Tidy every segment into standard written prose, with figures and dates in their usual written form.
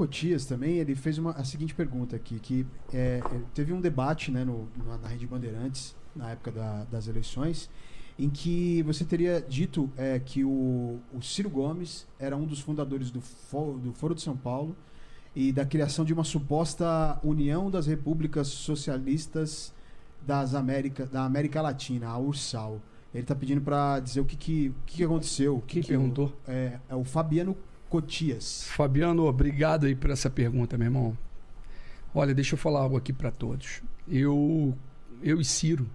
Cotias também, ele fez a seguinte pergunta aqui, que teve um debate, né, na Rede Bandeirantes, na época das eleições, em que você teria dito que o Ciro Gomes era um dos fundadores do Foro de São Paulo e da criação de uma suposta União das Repúblicas Socialistas da América Latina, a URSAL. Ele está pedindo para dizer o que aconteceu. Quem perguntou? É o Fabiano Cotias. Fabiano, obrigado aí por essa pergunta, meu irmão. Olha, deixa eu falar algo aqui para todos. Eu e Ciro,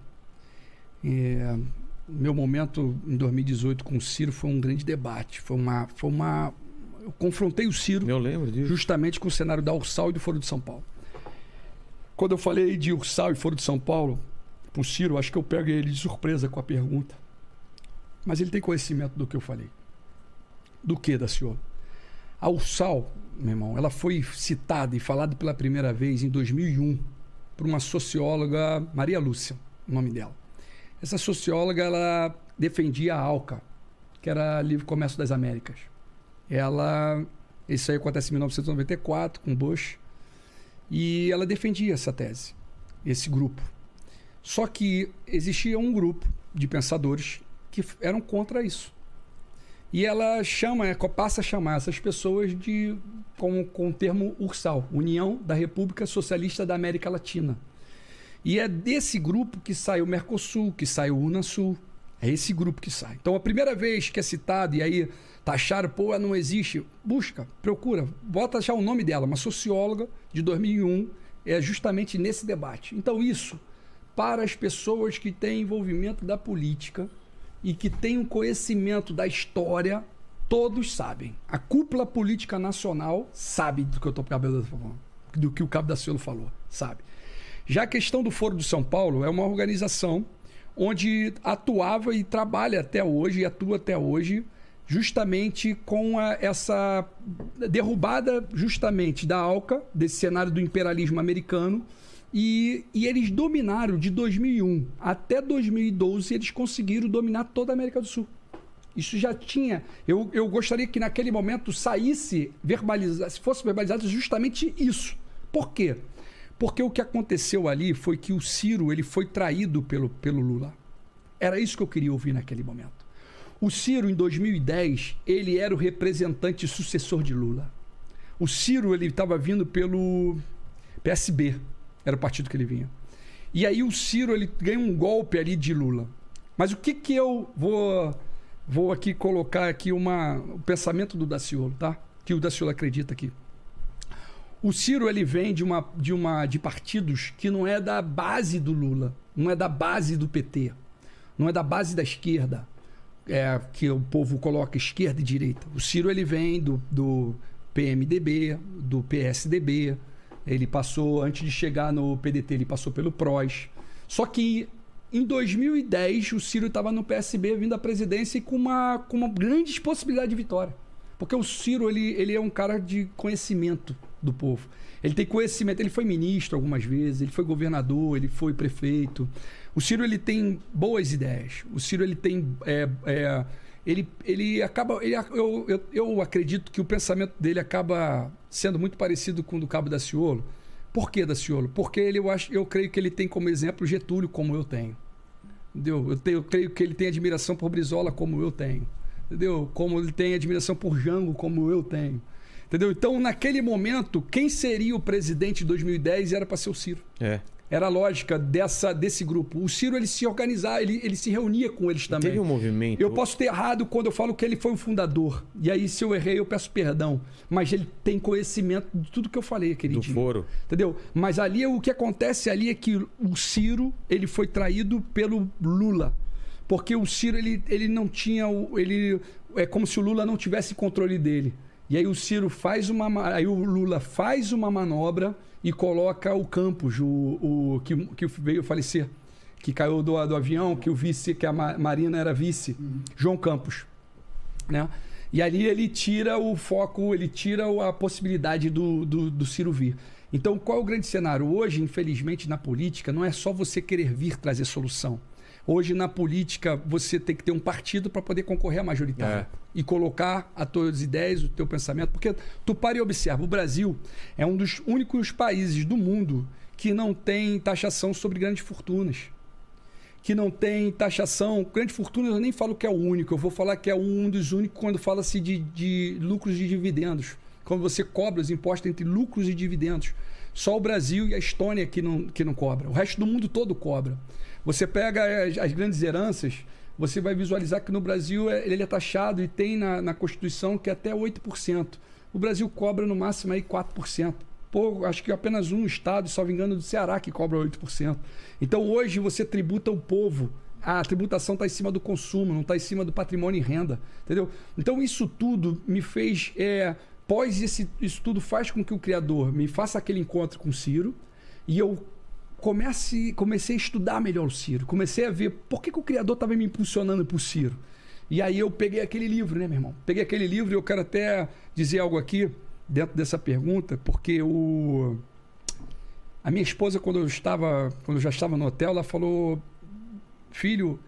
meu momento em 2018 com o Ciro foi um grande debate. Eu confrontei o Ciro. Eu lembro disso. Justamente com o cenário da URSAL e do Foro de São Paulo. Quando eu falei de URSAL e Foro de São Paulo, pro Ciro, acho que eu pego ele de surpresa com a pergunta. Mas ele tem conhecimento do que eu falei. Do que, Daciolo? A URSAL, meu irmão, ela foi citada e falada pela primeira vez em 2001 por uma socióloga, Maria Lúcia, o nome dela. Essa socióloga, ela defendia a ALCA, que era Livre Comércio das Américas. Isso aí acontece em 1994, com Bush, e ela defendia essa tese, esse grupo. Só que existia um grupo de pensadores que eram contra isso. E ela passa a chamar essas pessoas com o termo URSAL, União da República Socialista da América Latina. E é desse grupo que sai o Mercosul, que sai o Unasul. É esse grupo que sai. Então, a primeira vez que é citado, e aí taxaram, não existe, busca, procura, bota achar o nome dela, uma socióloga de 2001, é justamente nesse debate. Então, isso, para as pessoas que têm envolvimento da política e que têm um conhecimento da história, todos sabem. A cúpula política nacional sabe do que eu estou falando, do que o Cabo Daciolo falou, sabe. Já a questão do Foro de São Paulo é uma organização onde atuava e trabalha até hoje, e atua até hoje, justamente com essa derrubada justamente da ALCA, desse cenário do imperialismo americano, e eles dominaram de 2001 até 2012, eles conseguiram dominar toda a América do Sul. Isso já tinha... Eu gostaria que naquele momento fosse verbalizado justamente isso. Por quê? Porque o que aconteceu ali foi que o Ciro ele foi traído pelo Lula. Era isso que eu queria ouvir naquele momento. O Ciro, em 2010, ele era o representante sucessor de Lula. O Ciro ele estava vindo pelo PSB, era o partido que ele vinha. E aí o Ciro ele ganha um golpe ali de Lula. Mas o que eu vou aqui colocar aqui o pensamento do Daciolo, tá? Que o Daciolo acredita aqui. O Ciro ele vem de partidos que não é da base do Lula, não é da base do PT, não é da base da esquerda, que o povo coloca esquerda e direita. O Ciro ele vem do PMDB, do PSDB, ele passou, antes de chegar no PDT, ele passou pelo PROS. Só que em 2010 o Ciro estava no PSB vindo à presidência e com uma grande possibilidade de vitória. Porque o Ciro ele é um cara de conhecimento do povo. Ele tem conhecimento, ele foi ministro algumas vezes, ele foi governador, ele foi prefeito. O Ciro ele tem boas ideias. O Ciro ele tem... Eu acredito que o pensamento dele acaba sendo muito parecido com o do Cabo Daciolo. Por que, Daciolo? Porque eu creio que ele tem como exemplo Getúlio, como eu tenho. Entendeu? Eu creio que ele tem admiração por Brizola, como eu tenho. Entendeu? Como ele tem admiração por Jango, como eu tenho. Entendeu? Então, naquele momento, quem seria o presidente de 2010 era para ser o Ciro. Era a lógica desse grupo. O Ciro, ele se organizava, ele se reunia com eles também. Teve um movimento... Eu posso ter errado quando eu falo que ele foi o fundador. E aí, se eu errei, eu peço perdão. Mas ele tem conhecimento de tudo que eu falei aquele dia. Do foro. Entendeu? Mas ali, o que acontece ali é que o Ciro, ele foi traído pelo Lula. Porque o Ciro, ele não tinha... É como se o Lula não tivesse controle dele. E aí o Ciro aí o Lula faz uma manobra e coloca o Campos, que veio falecer, que caiu do avião, que o vice, que a Marina era vice, João Campos, né? E ali ele tira o foco, ele tira a possibilidade do Ciro vir. Então, qual é o grande cenário? Hoje, infelizmente, na política, não é só você querer vir trazer solução. Hoje, na política, você tem que ter um partido para poder concorrer à majoritária. E colocar as tuas ideias, o teu pensamento. Porque tu para e observa, o Brasil é um dos únicos países do mundo que não tem taxação sobre grandes fortunas. Que não tem taxação... Grandes fortunas eu nem falo que é o único. Eu vou falar que é um dos únicos quando fala-se de lucros de dividendos. Quando você cobra os impostos entre lucros e dividendos. Só o Brasil e a Estônia que não cobra. O resto do mundo todo cobra. Você pega as grandes heranças, você vai visualizar que no Brasil ele é taxado e tem na Constituição que é até 8%. O Brasil cobra no máximo aí 4%. Pô, acho que apenas um estado, salvo engano, do Ceará que cobra 8%. Então hoje você tributa o povo. A tributação está em cima do consumo, não está em cima do patrimônio e renda. Entendeu? Então isso tudo me fez... isso tudo faz com que o criador me faça aquele encontro com o Ciro e eu comecei a estudar melhor o Ciro. Comecei a ver por que o criador estava me impulsionando para o Ciro. E aí eu peguei aquele livro, né, meu irmão? Peguei aquele livro e eu quero até dizer algo aqui dentro dessa pergunta, porque a minha esposa, quando eu já estava no hotel, ela falou: filho,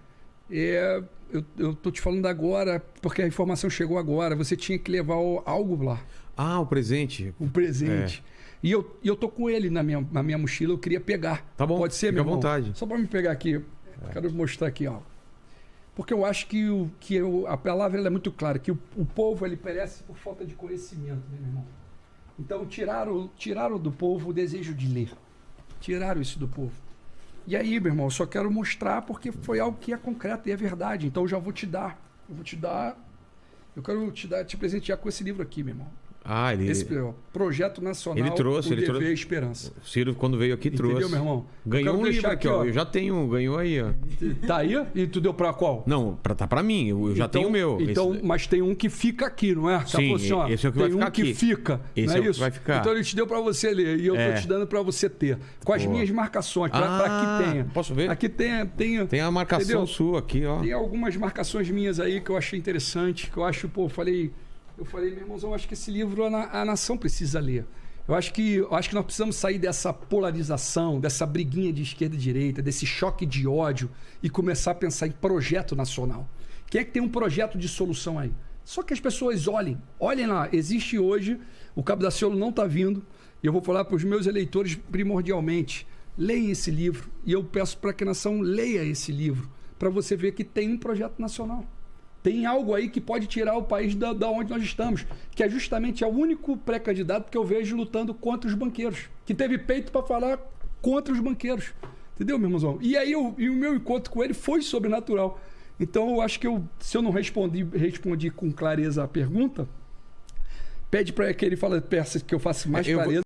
eu tô te falando agora, porque a informação chegou agora, você tinha que levar algo lá. Ah, o presente. O presente. E eu tô com ele na minha mochila, eu queria pegar. Tá bom, pode ser, fica meu à irmão? vontade. Só para me pegar aqui. Quero mostrar aqui, ó. Porque eu acho que a palavra ela é muito clara, que o povo ele perece por falta de conhecimento, né, meu irmão? Então tiraram do povo o desejo de ler. Tiraram isso do povo. E aí, meu irmão, eu só quero mostrar porque foi algo que é concreto e é verdade. Então eu já vou te dar. Eu quero te presentear com esse livro aqui, meu irmão. Ah, Esse Projeto Nacional ele trouxe. a Esperança. O Ciro, quando veio aqui, trouxe. Entendeu, meu irmão? Ganhou um livro aqui, ó. Eu já tenho um, ganhou aí, ó. Tá aí? E tu deu pra qual? Não, tá pra mim. Eu já tenho o meu. Então, esse... Mas tem um que fica aqui, não é? Sim, assim, esse é o que vai ficar aqui. Tem um que fica, esse não é é o que isso? vai ficar. Então ele te deu pra você ler e eu tô te dando pra você ter. Com as minhas marcações, pra que tenha. Posso ver? Aqui tem a marcação entendeu? Sua aqui, ó. Tem algumas marcações minhas aí que eu achei interessante, que eu acho, eu falei, meu irmãozão, eu acho que esse livro a nação precisa ler. Eu acho que nós precisamos sair dessa polarização, dessa briguinha de esquerda e direita, desse choque de ódio e começar a pensar em projeto nacional. Quem é que tem um projeto de solução aí? Só que as pessoas olhem lá. Existe hoje, o Cabo da Ciolo não está vindo, e eu vou falar para os meus eleitores primordialmente, leiam esse livro, e eu peço para que a nação leia esse livro, para você ver que tem um projeto nacional. Tem algo aí que pode tirar o país da onde nós estamos, que é justamente o único pré-candidato que eu vejo lutando contra os banqueiros, que teve peito para falar contra os banqueiros. Entendeu, meu irmãozão? E aí o meu encontro com ele foi sobrenatural. Então eu acho que se eu não respondi com clareza a pergunta, pede para que ele peça que eu faça mais clareza.